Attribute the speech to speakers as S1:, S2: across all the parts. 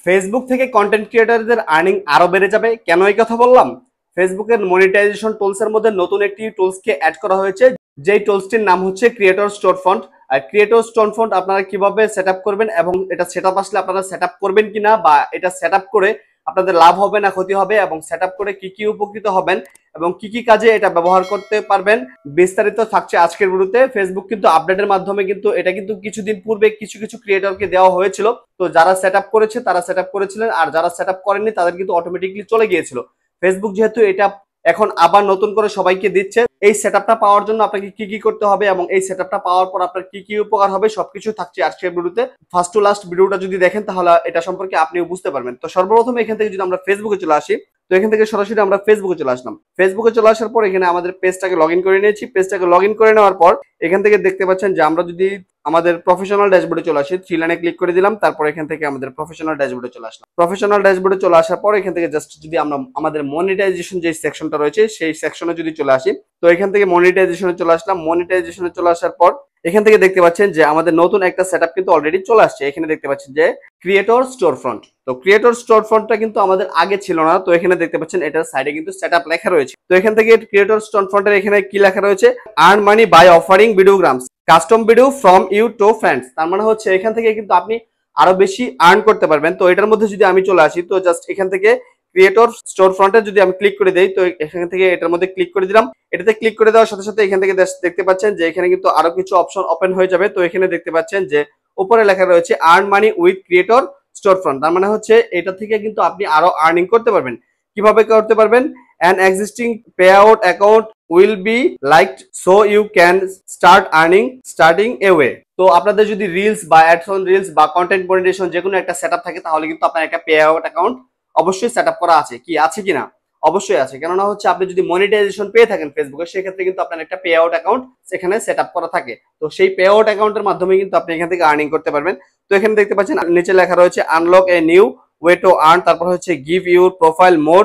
S1: Facebook থেকে content ক্রিয়েটরদের earning আরো বেড়ে যাবে। কেন এই কথা বললাম? ফেসবুকের মনিটাইজেশন টুলস এর মধ্যে নতুন একটি টুলসকে অ্যাড করা হয়েছে, যেই টুলসটির নাম হচ্ছে ক্রিয়েটর স্টোর ফন্ট। আর ক্রিয়েটর স্টোর ফন্ট আপনারা কিভাবে সেট আপ করবেন এবং এটা সেট আপ আসলে আপনারা সেট আপ করবেন কিনা, বা এটা সেট আপ করে আপনাদের লাভ হবে না ক্ষতি হবে, এবং সেট আপ করে কি কি উপকৃত হবেন এবং কি কি কাজে এটা ব্যবহার করতে পারবেন, বিস্তারিত থাকছে আজকের ভিডিওতে। ফেসবুক কিন্তু আপডেটের মাধ্যমে কিন্তু এটা কিন্তু কিছুদিন পূর্বে কিছু কিছু ক্রিয়েটরকে দেওয়া হয়েছিল। তো যারা সেট আপ করেছে তারা সেট আপ করেছিলেন, আর যারা সেট আপ করেননি তাদের কিন্তু অটোমেটিকলি চলে গিয়েছিল। ফেসবুক যেহেতু এটা এখন আবার নতুন করে সবাইকে দিচ্ছে, এই সেটআপটা পাওয়ার জন্য আপনাকে কি কি করতে হবে এবং এই সেটআপটা পাওয়ার পর আপনার কি কি উপকার হবে সবকিছু থাকছে আজকের ভিডিওতে। ফার্স্ট টু লাস্ট ভিডিওটা যদি দেখেন তাহলে এটা সম্পর্কে আপনিও বুঝতে পারবেন। তো সর্বপ্রথম এখান থেকে যদি আমরা ফেসবুকে চলে আসি, তো এখান থেকে সরাসরি আমরা ফেসবুকে চলে আসলাম। ফেসবুকে চলে আসার পর এখানে আমাদের পেজটাকে লগ ইন করে নিয়েছি। পেজটাকে লগ ইন করে নেওয়ার পর এখান থেকে দেখতে পাচ্ছেন যে আমরা যদি আমাদের প্রফেশনাল ড্যাশবোর্ডে চলে আসি, থ্রি লাইনে ক্লিক করে দিলাম, তারপর এখান থেকে আমাদের প্রফেশনাল ড্যাশবোর্ডে চলে আসলাম। প্রফেশনাল ড্যাশবোর্ডে চলে আসার পর এখান থেকে জাস্ট যদি আমরা আমাদের মনিটাইজেশন যে সেকশনটা রয়েছে সেই সেকশনে যদি চলে আসি, তো এখান থেকে মনিটাইজেশনে চলে আসলাম। মনিটাইজেশনে চলে আসার পর এখান থেকে দেখতে পাচ্ছেন যে আমাদের নতুন একটা সেটআপ কিন্তু অলরেডি চলে আসছে। এখানে দেখতে পাচ্ছেন যে ক্রিয়েটর স্টোর ফ্রন্ট। তো ক্রিয়েটর স্টোর ফ্রন্টটা কিন্তু আমাদের আগে ছিল না। তো এখানে দেখতে পাচ্ছেন এটার সাইডে কিন্তু সেটআপ লেখা রয়েছে। তো এখান থেকে ক্রিয়েটর স্টোর ফ্রন্টের এখানে কি লেখা রয়েছে, earn money by offering videograms custom video from you to friends. তার মানে হচ্ছে এখান থেকে কিন্তু আপনি আরো বেশি আর্ন করতে পারবেন। তো এটার মধ্যে যদি আমি চলে আসি, তো জাস্ট এখান থেকে ক্রিয়েটর স্টোর ফ্রন্টে যদি আমি ক্লিক করে দেই, তো এখান থেকে এটার মধ্যে ক্লিক করে দিলাম। এটাতে ক্লিক করে দেওয়ার সাথে সাথে এখান থেকে দেখতে পাচ্ছেন যে এখানে কিন্তু আরো কিছু অপশন ওপেন হয়ে যাবে। তো এখানে দেখতে পাচ্ছেন যে উপরে লেখা রয়েছে earn money with creator store front. তার মানে হচ্ছে এটা থেকে কিন্তু আপনি আরো আর্নিং করতে পারবেন। কিভাবে করতে পারবেন? an existing payout account will be liked so you can start earning starting away। তো আপনাদের যদি রিলস বা অ্যাডস অন রিলস বা কন্টেন্ট মনিটাইজেশন যে কোনো একটা সেটআপ থাকে তাহলে কিন্তু আপনার একটা পে আউট অ্যাকাউন্ট অবশ্যই সেটআপ করা আছে। কি আছে কিনা? অবশ্যই আছে। কেননা হচ্ছে আপনি যদি মনিটাইজেশন পেয়ে থাকেন ফেসবুকে, সেক্ষেত্রে কিন্তু আপনার একটা পে আউট অ্যাকাউন্ট সেখানে সেটআপ করা থাকে। তো সেই পে আউট অ্যাকাউন্টের মাধ্যমে কিন্তু আপনি এখান থেকে আর্নিং করতে পারবেন। তো এখানে দেখতে পাচ্ছেন নিচে লেখা রয়েছে unlock a new way to earn, তারপর হচ্ছে give your profile more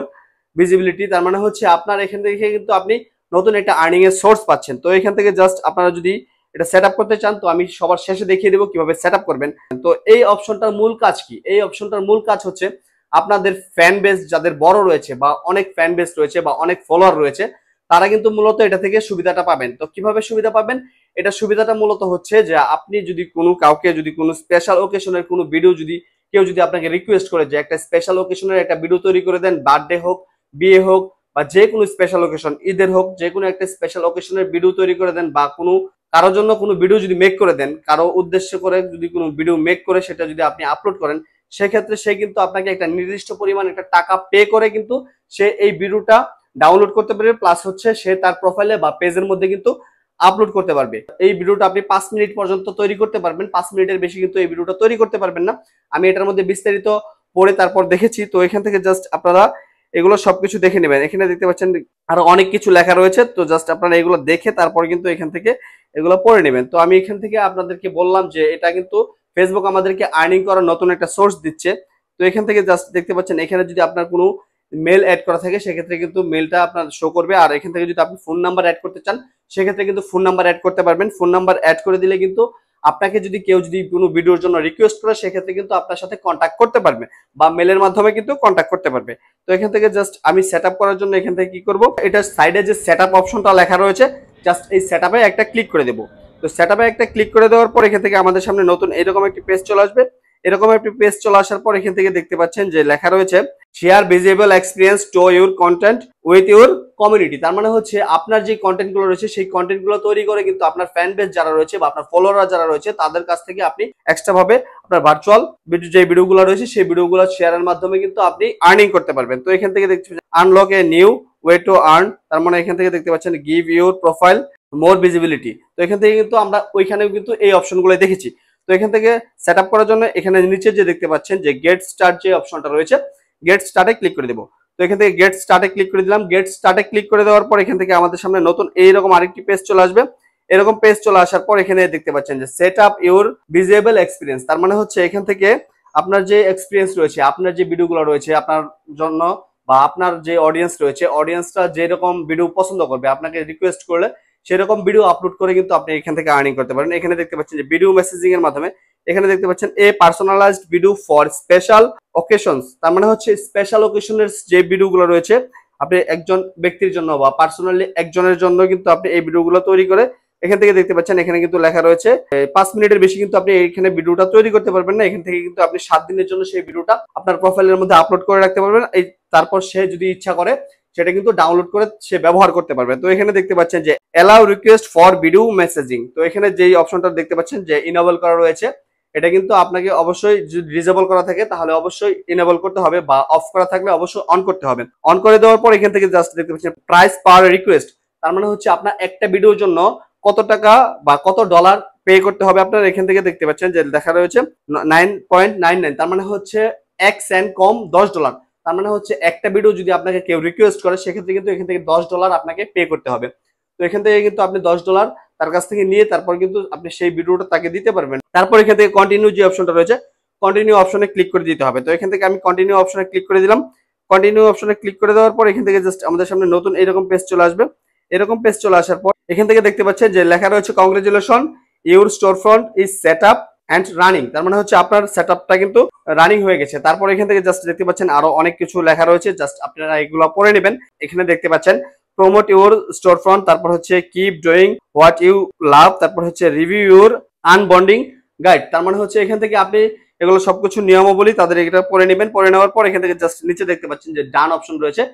S1: visibility. তার মানে হচ্ছে আপনার এখান থেকে কিন্তু আপনি নতুন একটা আর্নিং এর সোর্স পাচ্ছেন। তো এখান থেকে জাস্ট আপনারা যদি এটা সেট আপ করতে চান, তো আমি সবার শেষে দেখিয়ে দেবো কিভাবে সেট আপ করবেন। তো এই অপশনটার মূল কাজ কি? এই অপশনটার মূল কাজ হচ্ছে আপনাদের ফ্যান বেস যাদের বড় রয়েছে বা অনেক ফ্যান বেস রয়েছে বা অনেক ফলোয়ার রয়েছে, তারা কিন্তু মূলত এটা থেকে সুবিধাটা পাবেন। তো কিভাবে সুবিধা পাবেন? এটা সুবিধাটা মূলত হচ্ছে যে আপনি যদি কোনো কাউকে যদি কোনো স্পেশাল ওকেশনের কোনো ভিডিও যদি কেউ যদি আপনাকে রিকোয়েস্ট করে যে একটা স্পেশাল ওকেশনের একটা ভিডিও তৈরি করে দেন, বার্থডে হোক, বিয়ে হোক, বা যে কোনো স্পেশাল ওকেশন, ঈদের হোক, যে কোনো একটা স্পেশাল ওকেশনের ভিডিও তৈরি করে দেন, বা কোনো কারোর জন্য কোনো ভিডিও যদি মেক করে দেন, কারো উদ্দেশ্য করে যদি কোনো ভিডিও মেক করে সেটা যদি আপনি আপলোড করেন, সেক্ষেত্রে সে কিন্তু আপনাকে একটা নির্দিষ্ট পরিমাণ একটা টাকা পে করে কিন্তু সে এই ভিডিওটা ডাউনলোড করতে পারবে, প্লাস হচ্ছে সে তার প্রোফাইলে বা পেজের মধ্যে কিন্তু আপলোড করতে পারবে। এই ভিডিওটা আপনি 5 মিনিট পর্যন্ত তৈরি করতে পারবেন। 5 মিনিটের বেশি কিন্তু এই ভিডিওটা তৈরি করতে পারবেন না। আমি এটার মধ্যে বিস্তারিত পড়ে তারপর দেখেছি। তো এখান থেকে জাস্ট আপনারা এগুলো সবকিছু দেখে নেবেন। এখানে দেখতে পাচ্ছেন আরো অনেক কিছু লেখা রয়েছে। তো জাস্ট আপনারা এগুলো দেখে তারপর কিন্তু এখান থেকে এগুলো পড়ে নেবেন। তো আমি এখান থেকে আপনাদেরকে বললাম যে এটা কিন্তু ফেসবুক আমাদেরকে আর্নিং করার নতুন একটা সোর্স দিচ্ছে। তো এখান থেকে জাস্ট দেখতে পাচ্ছেন এখানে যদি আপনার কোনো মেল অ্যাড করা থাকে সেক্ষেত্রে কিন্তু মেলটা আপনার শো করবে। আর এখান থেকে যদি আপনি ফোন নাম্বার অ্যাড করতে চান সেক্ষেত্রে কিন্তু ফোন নাম্বার অ্যাড করতে পারবেন। ফোন নাম্বার অ্যাড করে দিলে কিন্তু আপনাকে যদি কেউ যদি কোনো ভিডিওর জন্য রিকোয়েস্ট করে সেক্ষেত্রে কিন্তু আপনার সাথে কন্ট্যাক্ট করতে পারবে বা মেলের মাধ্যমে কিন্তু কন্ট্যাক্ট করতে পারবে। তো এখান থেকে জাস্ট আমি সেট আপ করার জন্য এখান থেকে কি করব, এটার সাইডে যে সেট আপ অপশনটা লেখা রয়েছে জাস্ট এই সেট আপে একটা ক্লিক করে দেবো। তো সেট আপে একটা ক্লিক করে দেওয়ার পর এখান থেকে আমাদের সামনে নতুন এরকম একটি পেজ চলে আসবে। এরকম একটি পেজ চলে আসার পর এখান থেকে দেখতে পাচ্ছেন যে লেখা রয়েছে share visible experience to your content with your community. তার মানে হচ্ছে আপনার যে কন্টেন্ট গুলো রয়েছে সেই কন্টেন্ট গুলো তৈরি করে কিন্তু আপনার ফ্যান বেস যারা রয়েছে বা আপনার ফলোয়ার যারা রয়েছে তাদের কাছ থেকে আপনি এক্সট্রা ভাবে আপনার ভার্চুয়াল যে ভিডিও গুলো রয়েছে সেই ভিডিও গুলো শেয়ারের মাধ্যমে কিন্তু আপনি আর্নিং করতে পারবেন। তো এখান থেকে দেখতে পাচ্ছেন unlock a new way to earn. তার মানে এখান থেকে দেখতে পাচ্ছেন give your profile more visibility. তো এখান থেকে কিন্তু আমরা ওইখানেও কিন্তু এই অপশনগুলো দেখেছি। তো এখান থেকে সেট আপ করার জন্য এখানে নিচে যে দেখতে পাচ্ছেন যে গেট স্টার্ট যে অপশনটা রয়েছে, গেট স্টার্টে ক্লিক করে দেবো। তো এখান থেকে গেট স্টার্টে ক্লিক করে দিলাম। গেট স্টার্টে ক্লিক করে দেওয়ার পর এখান থেকে আমাদের সামনে নতুন এইরকম আরেকটি পেজ চলে আসবে। এরকম পেজ চলে আসার পর এখানে দেখতে পাচ্ছেন যে set up your visible experience. তার মানে হচ্ছে এখান থেকে আপনার যে এক্সপিরিয়েন্স রয়েছে, আপনার যে ভিডিওগুলো রয়েছে আপনার জন্য বা আপনার যে অডিয়েন্স রয়েছে, অডিয়েন্সটা যেরকম ভিডিও পছন্দ করবে আপনাকে রিকোয়েস্ট করলে সেরকম ভিডিও আপলোড করে কিন্তু আপনি এখান থেকে আর্নিং করতে পারেন। এখানে দেখতে পাচ্ছেন যে ভিডিও মেসেজিং এর মাধ্যমে এখানে দেখতে পাচ্ছেন a personalised video for special occasions, তার মানে হচ্ছে স্পেশাল অকেশনের যে ভিডিওগুলো রয়েছে আপনি একজন ব্যক্তির জন্য বা পার্সোনালি একজনের জন্য কিন্তু আপনি এই ভিডিওগুলো তৈরি করে এখান থেকে দেখতে পাচ্ছেন এখানে কিন্তু লেখা রয়েছে 5 মিনিটের বেশি কিন্তু আপনি এখানে ভিডিওটা তৈরি করতে পারবেন না। এখান থেকে কিন্তু আপনি 7 দিনের জন্য সেই ভিডিওটা আপনার প্রোফাইলের মধ্যে আপলোড করে রাখতে পারবেন। তারপর সে যদি ইচ্ছা করে সেটা কিন্তু ডাউনলোড করে সে ব্যবহার করতে পারবে। তো এখানে দেখতে পাচ্ছেন যে allow request for video messaging, তো এখানে যেই অপশনটা দেখতে পাচ্ছেন যে ইনেবল করা রয়েছে, এটা কিন্তু আপনাকে অবশ্যই যদি ডিসেবল করা থাকে তাহলে অবশ্যই ইনেবল করতে হবে, বা অফ করা থাকলে অবশ্যই অন করতে হবে। অন করে দেওয়ার পর এখান থেকে জাস্ট দেখতে পাচ্ছেন প্রাইস পার রিকোয়েস্ট, তার মানে হচ্ছে আপনার একটা ভিডিওর জন্য কত টাকা বা কত ডলার পে করতে হবে আপনার। এখান থেকে দেখতে পাচ্ছেন যে দেখা রয়েছে 9.99, তার মানে হচ্ছে 1 সেন্ট কম $10। তার মানে হচ্ছে একটা ভিডিও যদি আপনাকে কেউ রিকোয়েস্ট করে সেক্ষেত্রে কিন্তু এখান থেকে $10 আপনাকে পে করতে হবে। তো এখান থেকে কিন্তু আপনি $10 তার কাছ থেকে নিয়ে তারপর কিন্তু আপনি সেই ভিডিওটা তাকে দিতে পারবেন। তারপর এখান থেকে কন্টিনিউ যে অপশনটা রয়েছে কন্টিনিউ অপশনে ক্লিক করে দিতে হবে। তো এখান থেকে আমি কন্টিনিউ অপশনে ক্লিক করে দিলাম। কন্টিনিউ অপশনে ক্লিক করে দেওয়ার পর এখান থেকে জাস্ট আমাদের সামনে নতুন এরকম পেজ চলে আসবে। এরকম পেজ চলে আসার পর এখান থেকে দেখতে পাচ্ছেন যে লেখা রয়েছে congratulation your store front is set up and running, তার মানে হচ্ছে আপনার সেট আপটা কিন্তু রানিং হয়ে গেছে। তারপর এখান থেকে জাস্ট দেখতে পাচ্ছেন আরো অনেক কিছু লেখা রয়েছে, জাস্ট আপনারা এগুলো পড়ে নেবেন। এখানে দেখতে পাচ্ছেন প্রমোট ইউর স্টোর ফ্রন্ট, তারপর হচ্ছে keep doing what you love, তারপর হচ্ছে রিভিউ ইউর আনবন্ডিং গাইড, তার মানে হচ্ছে এখান থেকে আপনি এগুলো সবকিছু নিয়মাবলী তাদের এটা পড়ে নেবেন। পড়ে নেওয়ার পর এখান থেকে জাস্ট নিচে দেখতে পাচ্ছেন যে ডান অপশন রয়েছে,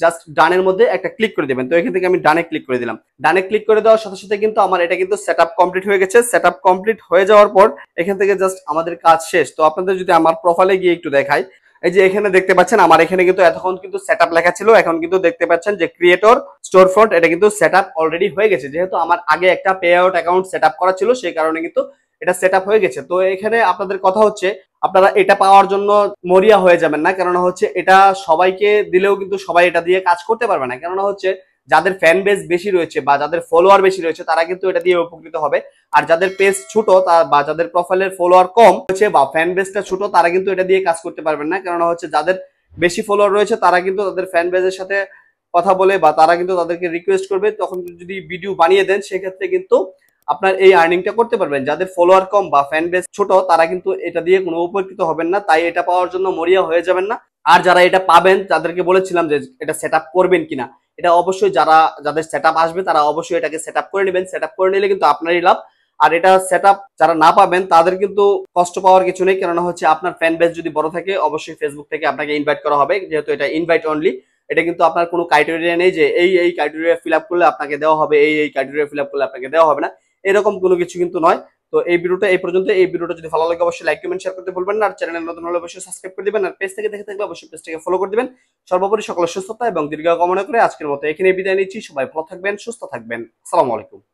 S1: জাস্ট ডানের মধ্যে একটা ক্লিক করে দিবেন। তো এখান থেকে আমি ডানে ক্লিক করে দিলাম। ডানে ক্লিক করে দেওয়ার সাথে সাথে কিন্তু আমার এটা কিন্তু সেটআপ কমপ্লিট হয়ে গেছে। সেটআপ কমপ্লিট হয়ে যাওয়ার পর এখান থেকে জাস্ট আমাদের কাজ শেষ। তো আপনাদের যদি আমার প্রোফাইলে গিয়ে একটু দেখাই, এই যে এখানে দেখতে পাচ্ছেন আমার এখানে কিন্তু এতক্ষণ কিন্তু সেটআপ লেখা ছিল, এখন কিন্তু দেখতে পাচ্ছেন যে ক্রিয়েটর স্টোর ফ্রন্ট এটা কিন্তু সেটআপ অলরেডি হয়ে গেছে। যেহেতু আমার আগে একটা পে আউট অ্যাকাউন্ট সেটআপ করা ছিল সেই কারণে কিন্তু এটা সেটআপ হয়ে গেছে। তো এখানে আপনাদের কথা হচ্ছে আপনারা এটা পাওয়ার জন্য মরিয়া হয়ে যাবেন না, কেননা হচ্ছে এটা সবাইকে দিলেও কিন্তু সবাই এটা দিয়ে কাজ করতে পারবে না। কেননা হচ্ছে যাদের ফ্যান বেস বেশি রয়েছে বা যাদের ফলোয়ার বেশি রয়েছে তারা কিন্তু এটা দিয়ে উপকৃত হবে, আর যাদের পেজ ছোট বা যাদের প্রোফাইলের ফলোয়ার কম রয়েছে বা ফ্যান বেসটা ছোট তারা কিন্তু এটা দিয়ে কাজ করতে পারবেন না। কেননা হচ্ছে যাদের বেশি ফলোয়ার রয়েছে তারা কিন্তু তাদের ফ্যান বেসের সাথে কথা বলে বা তারা কিন্তু তাদেরকে রিকোয়েস্ট করবে, তখন যদি ভিডিও বানিয়ে দেন সেক্ষেত্রে কিন্তু আপনার এই আর্নিংটা করতে পারবেন। যাদের ফলোয়ার কম বা ফ্যান বেস ছোট তারা কিন্তু এটা দিয়ে কোনো উপকৃত হবেন না, তাই এটা পাওয়ার জন্য মরিয়া হয়ে যাবেন না। আর যারা এটা পাবেন তাদেরকে বলেছিলাম যে এটা সেট আপ করবেন কিনা, এটা অবশ্যই যাদের সেট আপ আসবে তারা অবশ্যই এটাকে সেট আপ করে নেবেন। সেট আপ করে নিলে কিন্তু আপনারই লাভ। আর এটা সেট আপ যারা না পাবেন তাদের কিন্তু কষ্ট পাওয়ার কিছু নেই, কেননা হচ্ছে আপনার ফ্যান বেস যদি বড় থাকে অবশ্যই ফেসবুক থেকে আপনাকে ইনভাইট করা হবে, যেহেতু এটা ইনভাইট অনলি। এটা কিন্তু আপনার কোনো ক্রাইটেরিয়া নেই যে এই ক্রাইটেরিয়া ফিল আপ করলে আপনাকে দেওয়া হবে, এই ক্রাইটেরিয়া ফিল আপ করলে আপনাকে দেওয়া হবে না, এরকম কোনো কিছু কিন্তু নয়। তো এই ভিডিওটা এই পর্যন্ত। এই ভিডিওটা যদি ভালো লাগে অবশ্যই লাইক কমেন্ট শেয়ার করতে ভুলবেন না, আর চ্যানেলে নতুন হলে অবশ্যই সাবস্ক্রাইব করে দিবেন, আর পেজ থেকে দেখে থাকলে অবশ্যই পেজটাকে ফলো করে দিবেন। সর্বোপরি সকলের সুস্থতা এবং দীর্ঘায়ু কামনা করে আজকের মতো এখানে বিদায় নিচ্ছি। সবাই ভালো থাকবেন, সুস্থ থাকবেন। আসসালামু আলাইকুম।